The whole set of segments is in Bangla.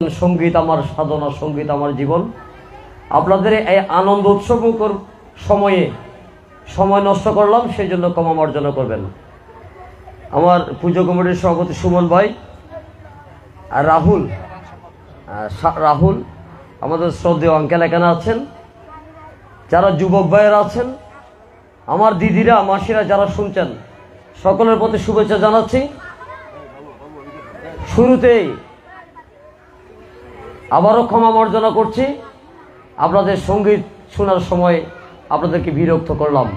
संगीत आमार साधना संगीत आमार जीवन आपनादेर এই आनंद उत्सवमुखर समये समय नष्ट करलाम सेजন্য क्षमा मार्जना करबेन। आमार पुजो कमिटिर सभापति सुमन भाई और राहुल आमादेर श्रद्धेय आंकेल एखाने आছেন, যারা যুবক ভাইয়েরা আছেন, আমার দিদিরা মাসিরা যারা শুনছেন সকলের প্রতি শুভেচ্ছা জানাচ্ছি। শুরুতেই আবারও ক্ষমা মার্জনা করছি, আপনাদের সঙ্গীত শোনার সময় আপনাদেরকে বিরক্ত করলাম।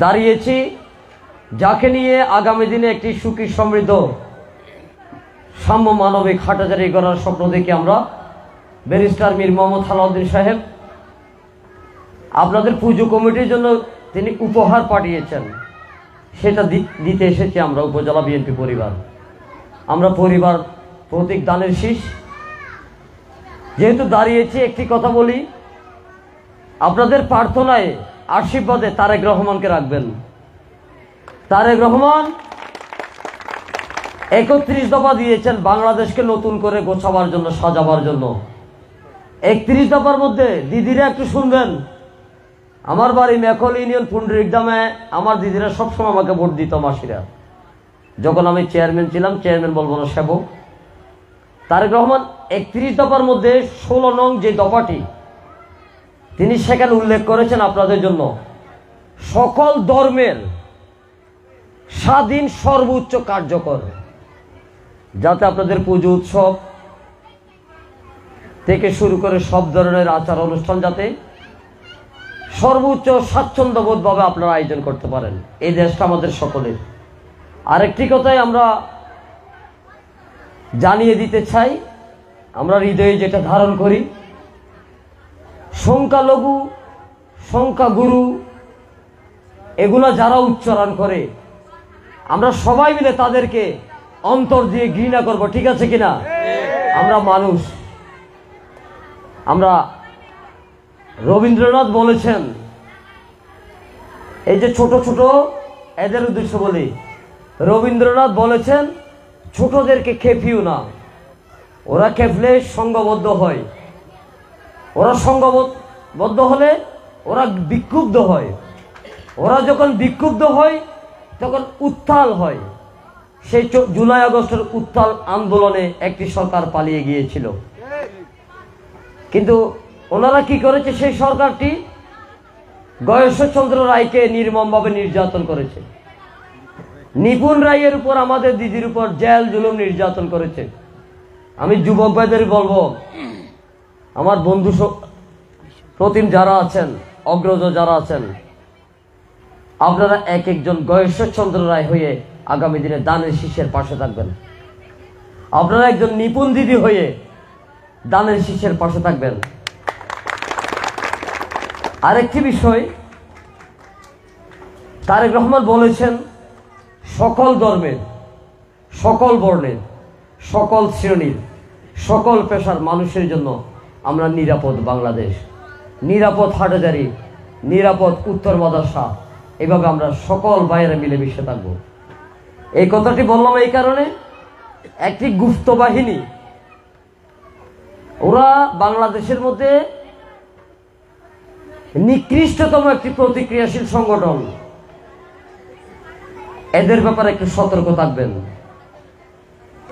দাঁড়িয়েছি যাকে নিয়ে আগামী দিনে একটি সুখী সমৃদ্ধ সাম্য মানবিক হাটাজারি গড়ার স্বপ্ন দেখি আমরা। ব্যারিস্টার মীর মোহাম্মদ আলাউদ্দিন সাহেব আপনাদের পুজো কমিটির জন্য তিনি উপহার পাঠিয়েছেন, সেটা দিতে এসেছি আমরা উপজেলা বিএনপি পরিবার। আমরা পরিবার প্রতীক দানের শীষ যেহেতু দাঁড়িয়েছি, একটি কথা বলি, আপনাদের প্রার্থনায় আশীর্বাদে তারেক রহমানকে রাখবেন। তারেক রহমান 31 দফা দিয়েছেন বাংলাদেশকে নতুন করে গোছাবার জন্য, সাজাবার জন্য। 31 দফার মধ্যে দিদিরা একটু শুনবেন। আমার বাড়ি মেখল ইউনিয়ন পুন্ডরিকদামে, আমার দিদিরা সবসময় আমাকে ভোট দিত, মাসিরা। যখন আমি চেয়ারম্যান ছিলাম, চেয়ারম্যান বলবো না, সেবক। তারেক রহমান 31 দফার মধ্যে 16 নং যে দফাটি তিনি সেখানে উল্লেখ করেছেন আপনাদের জন্য, সকল ধর্মের স্বাধীন সর্বোচ্চ কার্যকর, যাতে আপনাদের পুজো উৎসব থেকে শুরু করে সব ধরনের আচার অনুষ্ঠান যাতে সর্বোচ্চ স্বাচ্ছন্দ্যবোধভাবে আপনারা আয়োজন করতে পারেন। এই দেশটা আমাদের সকলের। আরেকটি কথাই আমরা জানিয়ে দিতে চাই, আমরা হৃদয়ে যেটা ধারণ করি, সংখ্যালঘু সংখ্যাগুরু এগুলা যারা উচ্চারণ করে আমরা সবাই মিলে তাদেরকে অন্তর দিয়ে ঘৃণা করব, ঠিক আছে কিনা? আমরা মানুষ। আমরা রবীন্দ্রনাথ বলেছেন, এই যে ছোট ছোট এদের উদ্দেশ্য বলি, রবীন্দ্রনাথ বলেছেন ছোটদেরকে খেপিও না, ওরা খেপলে সংঘবদ্ধ হয়, ওরা সংঘবদ্ধ হলে ওরা বিক্ষুব্ধ হয়, ওরা যখন বিক্ষুব্ধ হয় তখন উত্তাল হয়। সেই জুলাই আগস্টের উত্তাল আন্দোলনে একটি সরকার পালিয়ে গিয়েছিল, কিন্তু ওনারা কি করেছে, সেই সরকারটি গয়েশ্বরচন্দ্র রায়কে নির্মমভাবে নির্যাতন করেছে। নিপুণ রায়ের উপর, আমাদের দিদির উপর জেল জুলুম নির্যাতন করেছে। আমি যুবক ভাইদের বলবো, আমার বন্ধু প্রতিম যারা আছেন, অগ্রজ যারা আছেন, আপনারা এক একজন গয়েশ্বরচন্দ্র রায় হয়ে আগামী দিনে দানের শীষের পাশে থাকবেন। আপনারা একজন নিপুণ দিদি হয়ে দানের শীষের পাশে থাকবেন। আরেকটি বিষয়, তারেক রহমান বলেছেন সকল ধর্মের, সকল বর্ণের, সকল শ্রেণীর, সকল পেশার মানুষের জন্য আমরা নিরাপদ বাংলাদেশ, নিরাপদ হাটাজারি, নিরাপদ উত্তর মাদ্রাসা, এভাবে আমরা সকল বাইরে মিলেমিশে থাকব। এই কথাটি বললাম এই কারণে, একটি গুপ্ত বাহিনী, ওরা বাংলাদেশের মধ্যে নিকৃষ্টতম একটি প্রতিক্রিয়াশীল সংগঠন, এদের ব্যাপারে একটু সতর্ক থাকবেন,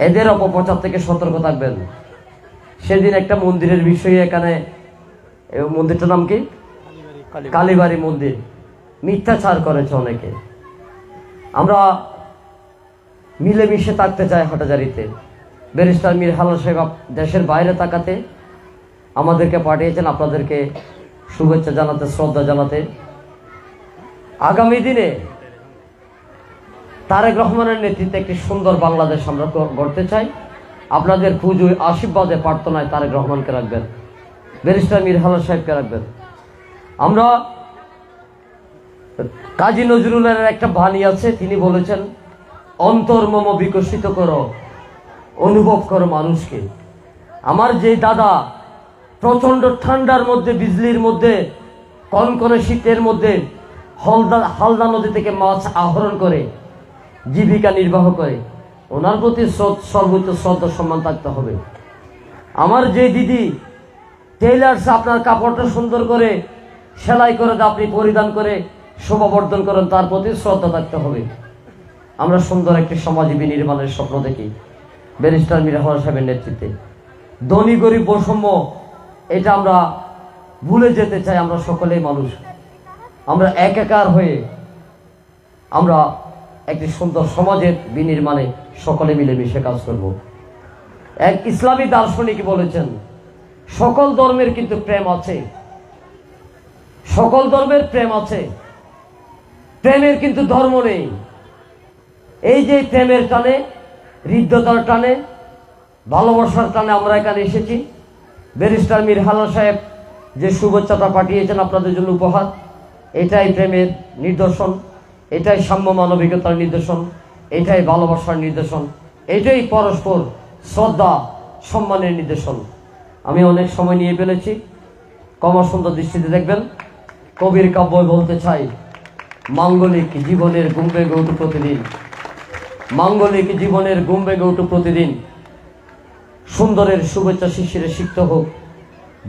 এদের অপপ্রচার থেকে সতর্ক থাকবেন। সেদিন একটা মন্দিরের বিষয়ে, এখানে মন্দিরটার নাম কি, কালীবাড়ি মন্দির, মিথ্যাচার করেছে অনেকে। আমরা মিলেমিশে থাকতে চাই হাটাজারিতে। ব্যারিস্টার মীর হালাল সাহেব দেশের বাইরে থাকাতে আমাদেরকে পাঠিয়েছেন, আপনাদেরকে শুভেচ্ছা জানাতে, শ্রদ্ধা জানাতে। আগামী দিনে তারেক রহমানের নেতৃত্বে একটি সুন্দর বাংলাদেশ আমরা গড়তে চাই। আপনাদের পুজোয় আশীর্বাদে প্রার্থনায় তারেক রহমানকে রাখবেন, ব্যারিস্টার মীর হালাল সাহেবকে রাখবেন। আমরা কাজী নজরুলের একটা বাণী আছে, তিনি বলেছেন অন্তর্মম বিকশিত করো, অনুভব করো মানুষকে। আমার যে দাদা প্রচন্ড ঠান্ডার মধ্যে, বিজলির মধ্যে, কনকনে শীতের মধ্যে হালদা নদী থেকে মাছ আহরণ করে জীবিকা নির্বাহ করে, ওনার প্রতি সর্বোচ্চ শ্রদ্ধা সম্মান থাকতে হবে। আমার যে দিদি টেইলার্স আপনার কাপড়টা সুন্দর করে সেলাই করে আপনি পরিধান করে শোভাবর্ধন করেন, তার প্রতি শ্রদ্ধা থাকতে হবে। আমরা সুন্দর একটি সমাজ বিনির্মাণের স্বপ্ন দেখি ব্যারিস্টার মীর আহমদ সাহেবের নেতৃত্বে। ধনী গরিব বৈষম্য এটা আমরা ভুলে যেতে চাই। আমরা সকলেই মানুষ, আমরা একাকার হয়ে আমরা একটি সুন্দর সমাজের বিনির্মাণে সকলে মিলেমিশে কাজ করব। এক ইসলামী দার্শনিক বলেছেন, সকল ধর্মের কিন্তু প্রেম আছে, সকল ধর্মের প্রেম আছে, প্রেমের কিন্তু ধর্ম নেই। এই যে প্রেমের টানে, হৃদ্যতার টানে, ভালোবাসার টানে আমরা এখানে এসেছি। ব্যারিস্টার মীর হালাল সাহেব যে শুভেচ্ছাটা পাঠিয়েছেন আপনাদের জন্য উপহার, এটাই প্রেমের নিদর্শন, এটাই সাম্য মানবিকতার নিদর্শন, এটাই ভালোবাসার নিদর্শন, এটাই পরস্পর শ্রদ্ধা সম্মানের নিদর্শন। আমি অনেক সময় নিয়ে ফেলেছি, ক্ষমা সুন্দর দৃষ্টিতে দেখবেন। কবির কাব্য বলতে চাই, মাঙ্গলিক জীবনের গুম্বে গৌটু প্রতিদিন, মাঙ্গলিক জীবনের গুম্বে গৌটু প্রতিদিন, সুন্দরের শুভেচ্ছা শিশিরে সিক্ত হোক।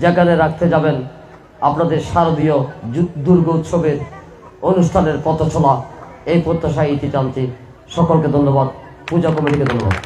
যেখানে রাখতে যাবেন আপনাদের শারদীয় দুর্গা উৎসবের অনুষ্ঠানের পথ চলা, এই প্রত্যাশা ইতি টানছি। সকলকে ধন্যবাদ, পূজা কমিটিকে ধন্যবাদ।